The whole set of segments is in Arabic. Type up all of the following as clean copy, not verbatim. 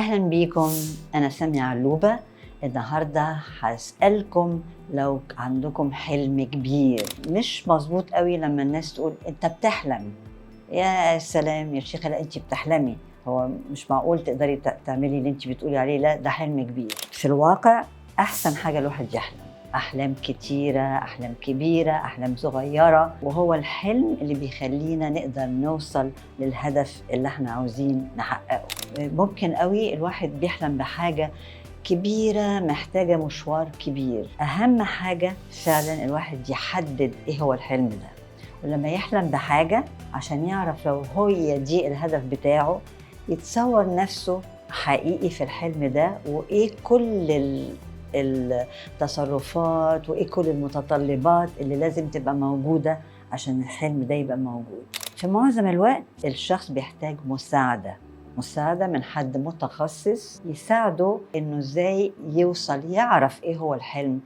أهلا بيكم. أنا سامية علوبة. النهاردة هسألكم لو عندكم حلم كبير مش مظبوط قوي لما الناس تقول أنت بتحلم. يا سلام يا شيخة، لا أنت بتحلمي، هو مش معقول تقدري تعملي اللي أنت بتقولي عليه، لا ده حلم كبير. في الواقع أحسن حاجة الواحد يحلم أحلام كتيرة، أحلام كبيرة، أحلام صغيرة، وهو الحلم اللي بيخلينا نقدر نوصل للهدف اللي احنا عاوزين نحققه. ممكن قوي الواحد بيحلم بحاجة كبيرة محتاجة مشوار كبير. أهم حاجة فعلا الواحد يحدد إيه هو الحلم ده، ولما يحلم بحاجة عشان يعرف لو هي دي الهدف بتاعه يتصور نفسه حقيقي في الحلم ده، وإيه كل التصرفات وإيه كل المتطلبات اللي لازم تبقى موجودة عشان الحلم ده يبقى موجود. في معظم الوقت الشخص بيحتاج مساعدة من حد متخصص يساعده إنه إزاي يوصل يعرف إيه هو الحلم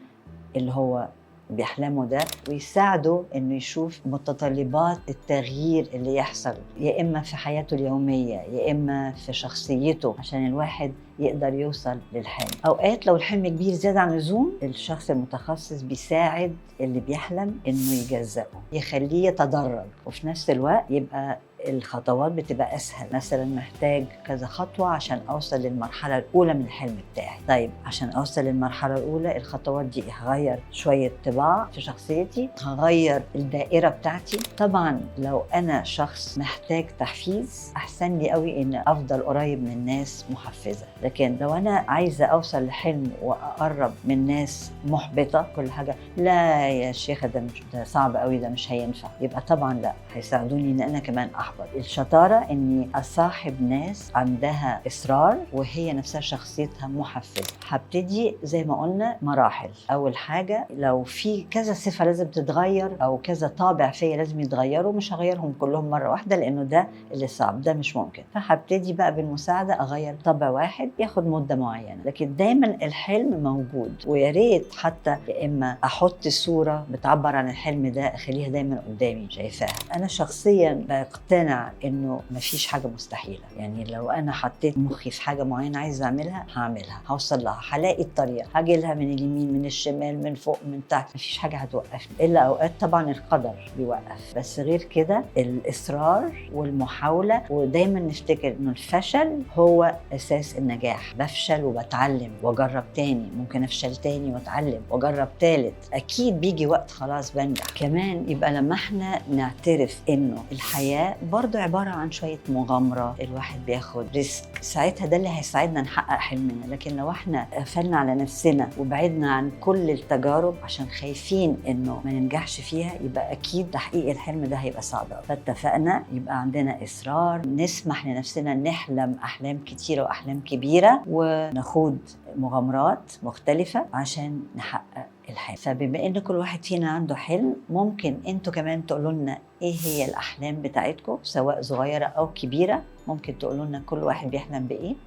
اللي هو بيحلمه ده، ويساعده إنه يشوف متطلبات التغيير اللي يحصل يا إما في حياته اليومية يا إما في شخصيته عشان الواحد يقدر يوصل للحلم. أوقات لو الحلم كبير زيادة عن اللزوم الشخص المتخصص بيساعد اللي بيحلم إنه يجزأه، يخليه يتدرج، وفي نفس الوقت يبقى الخطوات بتبقى أسهل. مثلا محتاج كذا خطوة عشان أوصل للمرحلة الأولى من الحلم بتاعي. طيب عشان أوصل للمرحلة الأولى الخطوات دي هغير شوية طباع في شخصيتي، هغير الدائرة بتاعتي. طبعا لو أنا شخص محتاج تحفيز أحسن لي قوي إن أفضل قريب من ناس محفزة، لكن لو أنا عايزة أوصل لحلم وأقرب من ناس محبطة كل حاجة، لا يا شيخة ده صعب قوي، ده مش هينفع، يبقى طبعا لا، هيساعدوني إن أنا كمان أحبط. الشطارة إني أصاحب ناس عندها إصرار وهي نفسها شخصيتها محفزة. هبتدي زي ما قلنا مراحل. أول حاجة لو في كذا صفة لازم تتغير أو كذا طابع فيا لازم يتغيروا، مش هغيرهم كلهم مرة واحدة لأنه ده اللي صعب، ده مش ممكن. فهبتدي بقى بالمساعدة أغير طابع واحد ياخد مدة معينة، لكن دايما الحلم موجود. ويا ريت حتى يا إما أحط صورة بتعبر عن الحلم ده أخليها دايما قدامي شايفاها. أنا شخصيا بقتنع إنه مفيش حاجة مستحيلة، يعني لو أنا حطيت مخي في حاجة معينة عايزة أعملها هعملها، هوصل لها، هلاقي الطريقة، هاجي لها من اليمين من الشمال من فوق من تحت، مفيش حاجة هتوقفني إلا أوقات طبعا القدر بيوقف، بس غير كده الإصرار والمحاولة. ودايما نفتكر إنه الفشل هو أساس النجاح. بفشل وبتعلم وأجرب تاني، ممكن أفشل تاني وأتعلم وأجرب تالت، أكيد بيجي وقت خلاص بنجح. كمان يبقى لما احنا نعترف إنه الحياة برضو عبارة عن شوية مغامرة، الواحد بياخد ريسك، ساعتها ده اللي هيساعدنا نحقق حلمنا. لكن لو احنا قفلنا على نفسنا وبعدنا عن كل التجارب عشان خايفين انه ما ننجحش فيها، يبقى اكيد تحقيق الحلم ده هيبقى صعب. فاتفقنا يبقى عندنا اصرار، نسمح لنفسنا نحلم احلام كتيرة واحلام كبيرة ونخوض مغامرات مختلفة عشان نحقق الحلم. فبما ان كل واحد فينا عنده حلم، ممكن انتوا كمان تقولوا لنا ايه هي الاحلام بتاعتكم سواء صغيرة او كبيرة. ممكن تقولوا لنا كل واحد بيحلم بايه.